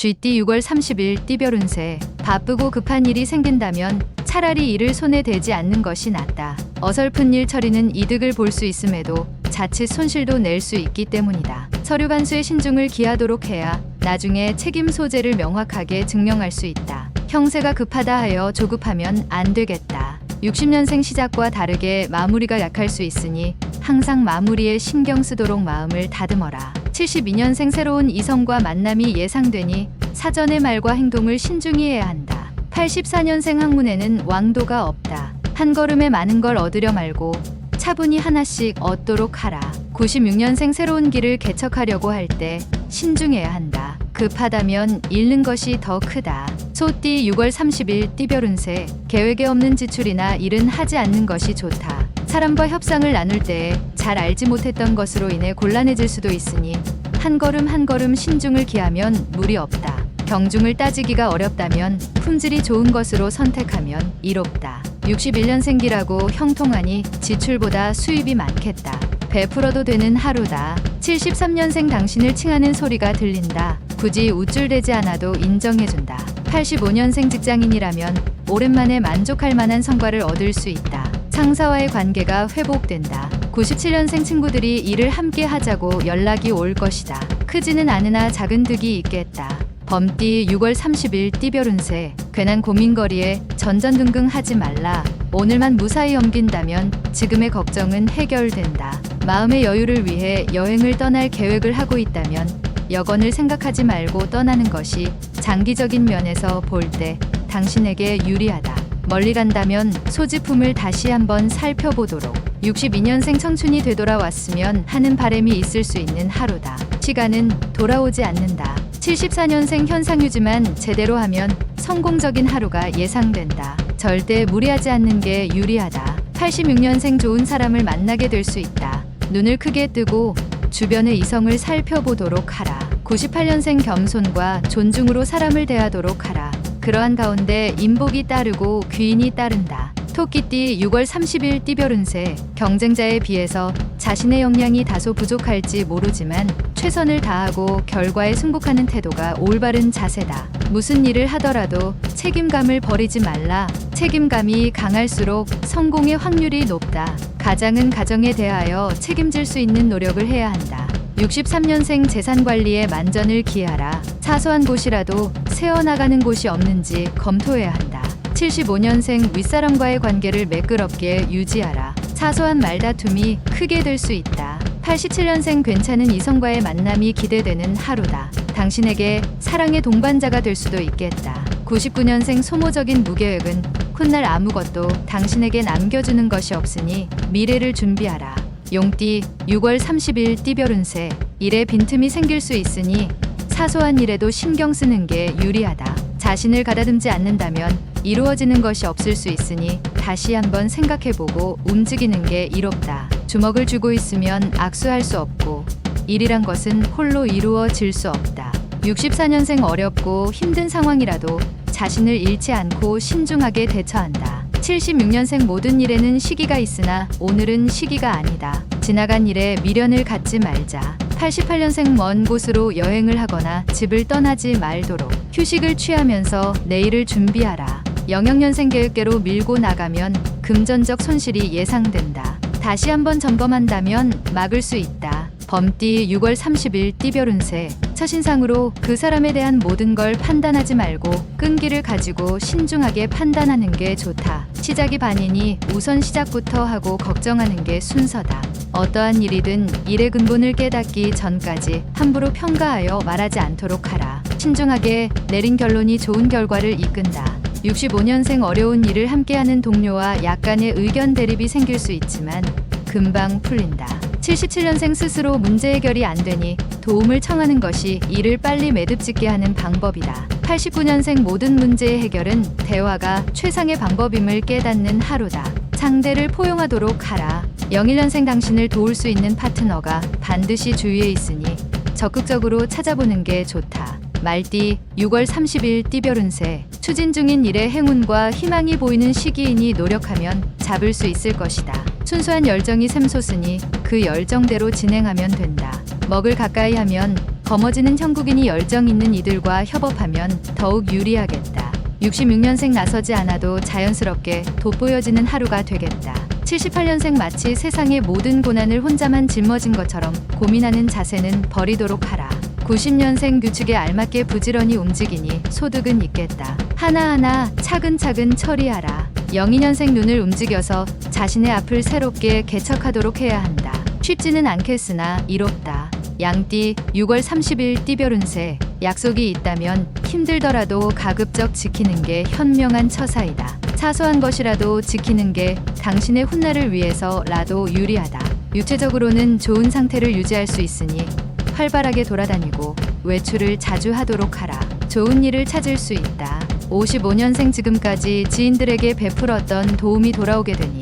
GT 6월 30일 띠별 운세. 바쁘고 급한 일이 생긴다면 차라리 일을 손에 대지 않는 것이 낫다. 어설픈 일 처리는 이득을 볼 수 있음에도 자칫 손실도 낼 수 있기 때문이다. 서류 간수에 신중을 기하도록 해야 나중에 책임 소재를 명확하게 증명할 수 있다. 형세가 급하다 하여 조급하면 안 되겠다. 60년생 시작과 다르게 마무리가 약할 수 있으니 항상 마무리에 신경 쓰도록 마음을 다듬어라. 72년생 새로운 이성과 만남이 예상되니 사전의 말과 행동을 신중히 해야 한다. 84년생 학문에는 왕도가 없다. 한 걸음에 많은 걸 얻으려 말고 차분히 하나씩 얻도록 하라. 96년생 새로운 길을 개척하려고 할 때 신중해야 한다. 급하다면 잃는 것이 더 크다. 소띠 6월 30일 띠별 운세. 계획에 없는 지출이나 일은 하지 않는 것이 좋다. 사람과 협상을 나눌 때에 잘 알지 못했던 것으로 인해 곤란해질 수도 있으니 한 걸음 한 걸음 신중을 기하면 무리 없다. 경중을 따지기가 어렵다면 품질이 좋은 것으로 선택하면 이롭다. 61년생기라고 형통하니 지출보다 수입이 많겠다. 베풀어도 되는 하루다. 73년생 당신을 칭하는 소리가 들린다. 굳이 우쭐대지 않아도 인정해준다. 85년생 직장인이라면 오랜만에 만족할 만한 성과를 얻을 수 있다. 상사와의 관계가 회복된다. 97년생 친구들이 일을 함께 하자고 연락이 올 것이다. 크지는 않으나 작은 득이 있겠다. 범띠 6월 30일 띠별 운세. 괜한 고민거리에 전전긍긍 하지 말라. 오늘만 무사히 넘긴다면 지금의 걱정은 해결된다. 마음의 여유를 위해 여행을 떠날 계획을 하고 있다면 여건을 생각하지 말고 떠나는 것이 장기적인 면에서 볼 때 당신에게 유리하다. 멀리 간다면 소지품을 다시 한번 살펴보도록. 62년생 청춘이 되돌아왔으면 하는 바람이 있을 수 있는 하루다. 시간은 돌아오지 않는다. 74년생 현상유지만 제대로 하면 성공적인 하루가 예상된다. 절대 무리하지 않는 게 유리하다. 86년생 좋은 사람을 만나게 될 수 있다. 눈을 크게 뜨고 주변의 이성을 살펴보도록 하라. 98년생 겸손과 존중으로 사람을 대하도록 하라. 그러한 가운데 인복이 따르고 귀인이 따른다. 토끼띠 6월 30일 띠별 운세. 경쟁자에 비해서 자신의 역량이 다소 부족할지 모르지만 최선을 다하고 결과에 승복하는 태도가 올바른 자세다. 무슨 일을 하더라도 책임감을 버리지 말라. 책임감이 강할수록 성공의 확률이 높다. 가장은 가정에 대하여 책임질 수 있는 노력을 해야 한다. 63년생 재산 관리에 만전을 기하라. 사소한 곳이라도 새어나가는 곳이 없는지 검토해야 한다. 75년생 윗사람과의 관계를 매끄럽게 유지하라. 사소한 말다툼이 크게 될 수 있다. 87년생 괜찮은 이성과의 만남이 기대되는 하루다. 당신에게 사랑의 동반자가 될 수도 있겠다. 99년생 소모적인 무계획은 훗날 아무것도 당신에게 남겨주는 것이 없으니 미래를 준비하라. 용띠 6월 30일 띠별 운세. 일에 빈틈이 생길 수 있으니 사소한 일에도 신경 쓰는 게 유리하다. 자신을 가다듬지 않는다면 이루어지는 것이 없을 수 있으니 다시 한번 생각해보고 움직이는 게 이롭다. 주먹을 쥐고 있으면 악수할 수 없고 일이란 것은 홀로 이루어질 수 없다. 64년생 어렵고 힘든 상황이라도 자신을 잃지 않고 신중하게 대처한다. 76년생 모든 일에는 시기가 있으나 오늘은 시기가 아니다. 지나간 일에 미련을 갖지 말자. 88년생 먼 곳으로 여행을 하거나 집을 떠나지 말도록. 휴식을 취하면서 내일을 준비하라. 00년생 계획대로 밀고 나가면 금전적 손실이 예상된다. 다시 한번 점검한다면 막을 수 있다. 범띠 6월 30일 띠별 운세. 첫인상으로 그 사람에 대한 모든 걸 판단하지 말고 끈기를 가지고 신중하게 판단하는 게 좋다. 시작이 반이니 우선 시작부터 하고 걱정하는 게 순서다. 어떠한 일이든 일의 근본을 깨닫기 전까지 함부로 평가하여 말하지 않도록 하라. 신중하게 내린 결론이 좋은 결과를 이끈다. 65년생 어려운 일을 함께하는 동료와 약간의 의견 대립이 생길 수 있지만 금방 풀린다. 77년생 스스로 문제 해결이 안 되니 도움을 청하는 것이 일을 빨리 매듭짓게 하는 방법이다. 89년생 모든 문제의 해결은 대화가 최상의 방법임을 깨닫는 하루다. 상대를 포용하도록 하라. 01년생 당신을 도울 수 있는 파트너가 반드시 주위에 있으니 적극적으로 찾아보는 게 좋다. 말띠 6월 30일 띠별 운세. 추진 중인 일에 행운과 희망이 보이는 시기이니 노력하면 잡을 수 있을 것이다. 순수한 열정이 샘솟으니 그 열정대로 진행하면 된다. 먹을 가까이 하면 검어지는 형국인이 열정 있는 이들과 협업하면 더욱 유리하겠다. 66년생 나서지 않아도 자연스럽게 돋보여지는 하루가 되겠다. 78년생 마치 세상의 모든 고난을 혼자만 짊어진 것처럼 고민하는 자세는 버리도록 하라. 90년생 규칙에 알맞게 부지런히 움직이니 소득은 있겠다. 하나하나 차근차근 처리하라. 02년생 눈을 움직여서 자신의 앞을 새롭게 개척하도록 해야 한다. 쉽지는 않겠으나 이롭다. 양띠 6월 30일 띠별 운세. 약속이 있다면 힘들더라도 가급적 지키는 게 현명한 처사이다. 사소한 것이라도 지키는 게 당신의 훗날을 위해서라도 유리하다. 육체적으로는 좋은 상태를 유지할 수 있으니 활발하게 돌아다니고 외출을 자주 하도록 하라. 좋은 일을 찾을 수 있다. 55년생 지금까지 지인들에게 베풀었던 도움이 돌아오게 되니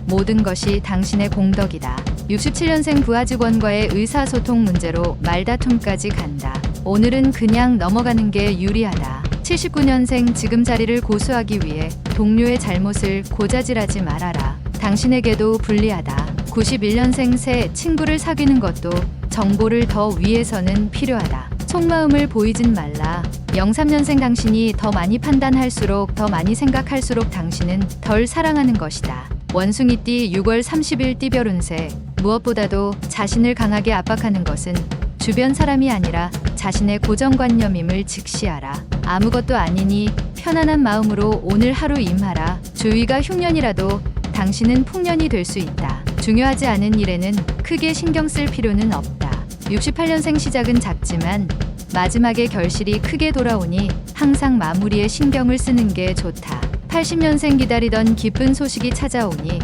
모든 것이 당신의 공덕이다. 67년생 부하 직원과의 의사소통 문제로 말다툼까지 간다. 오늘은 그냥 넘어가는 게 유리하다. 79년생 지금 자리를 고수하기 위해 동료의 잘못을 고자질하지 말아라. 당신에게도 불리하다. 91년생 새 친구를 사귀는 것도 정보를 더 위해서는 필요하다. 속마음을 보이진 말라. 03년생 당신이 더 많이 판단할수록 더 많이 생각할수록 당신은 덜 사랑하는 것이다. 원숭이띠 6월 30일 띠별 운세. 무엇보다도 자신을 강하게 압박하는 것은 주변 사람이 아니라 자신의 고정관념임을 직시하라. 아무것도 아니니 편안한 마음으로 오늘 하루 임하라. 주위가 흉년이라도 당신은 풍년이 될 수 있다. 중요하지 않은 일에는 크게 신경 쓸 필요는 없다. 68년생 시작은 작지만 마지막에 결실이 크게 돌아오니 항상 마무리에 신경을 쓰는 게 좋다. 80년생 기다리던 기쁜 소식이 찾아오니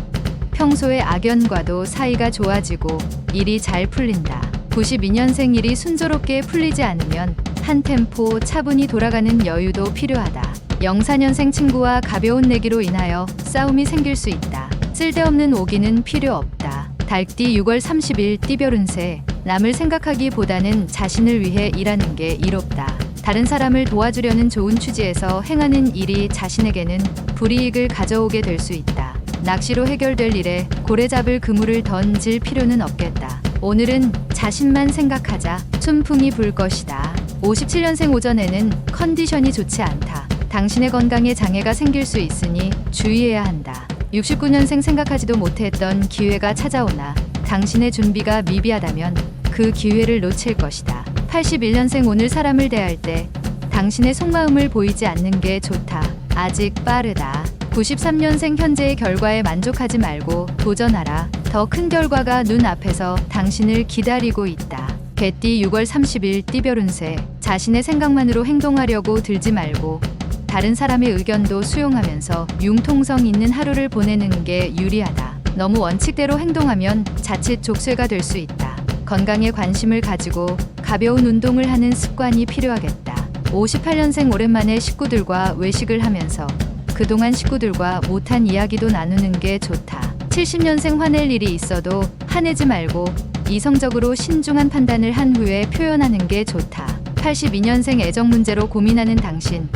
평소의 악연과도 사이가 좋아지고 일이 잘 풀린다. 92년생 일이 순조롭게 풀리지 않으면 한 템포 차분히 돌아가는 여유도 필요하다. 04년생 친구와 가벼운 내기로 인하여 싸움이 생길 수 있다. 쓸데없는 오기는 필요 없다. 달띠 6월 30일 띠별 운세. 남을 생각하기보다는 자신을 위해 일하는 게 이롭다. 다른 사람을 도와주려는 좋은 취지에서 행하는 일이 자신에게는 불이익을 가져오게 될 수 있다. 낚시로 해결될 일에 고래 잡을 그물을 던질 필요는 없겠다. 오늘은 자신만 생각하자. 춘풍이 불 것이다. 57년생 오전에는 컨디션이 좋지 않다. 당신의 건강에 장애가 생길 수 있으니 주의해야 한다. 69년생 생각하지도 못했던 기회가 찾아오나 당신의 준비가 미비하다면 그 기회를 놓칠 것이다. 81년생 오늘 사람을 대할 때 당신의 속마음을 보이지 않는 게 좋다. 아직 빠르다. 93년생 현재의 결과에 만족하지 말고 도전하라. 더 큰 결과가 눈앞에서 당신을 기다리고 있다. 개띠 6월 30일 띠별 운세. 자신의 생각만으로 행동하려고 들지 말고 다른 사람의 의견도 수용하면서 융통성 있는 하루를 보내는 게 유리하다. 너무 원칙대로 행동하면 자칫 족쇄가 될 수 있다. 건강에 관심을 가지고 가벼운 운동을 하는 습관이 필요하겠다. 58년생 오랜만에 식구들과 외식을 하면서 그동안 식구들과 못한 이야기도 나누는 게 좋다. 70년생 화낼 일이 있어도 화내지 말고 이성적으로 신중한 판단을 한 후에 표현하는 게 좋다. 82년생 애정 문제로 고민하는 당신.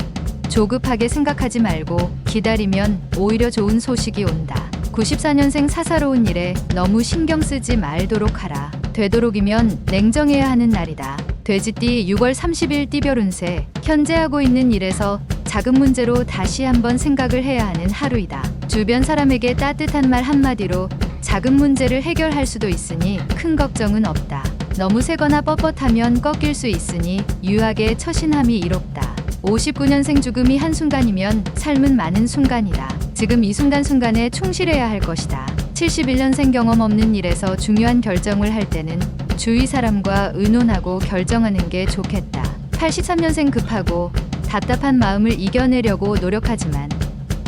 조급하게 생각하지 말고 기다리면 오히려 좋은 소식이 온다. 94년생 사사로운 일에 너무 신경 쓰지 말도록 하라. 되도록이면 냉정해야 하는 날이다. 돼지띠 6월 30일 띠별 운세. 현재 하고 있는 일에서 작은 문제로 다시 한번 생각을 해야 하는 하루이다. 주변 사람에게 따뜻한 말 한마디로 작은 문제를 해결할 수도 있으니 큰 걱정은 없다. 너무 세거나 뻣뻣하면 꺾일 수 있으니 유하게 처신함이 이롭다. 59년생 죽음이 한순간이면 삶은 많은 순간이다. 지금 이 순간순간에 충실해야 할 것이다. 71년생 경험 없는 일에서 중요한 결정을 할 때는 주위 사람과 의논하고 결정하는 게 좋겠다. 83년생 급하고 답답한 마음을 이겨내려고 노력하지만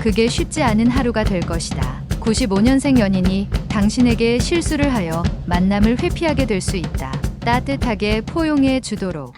그게 쉽지 않은 하루가 될 것이다. 95년생 연인이 당신에게 실수를 하여 만남을 회피하게 될 수 있다. 따뜻하게 포용해 주도록.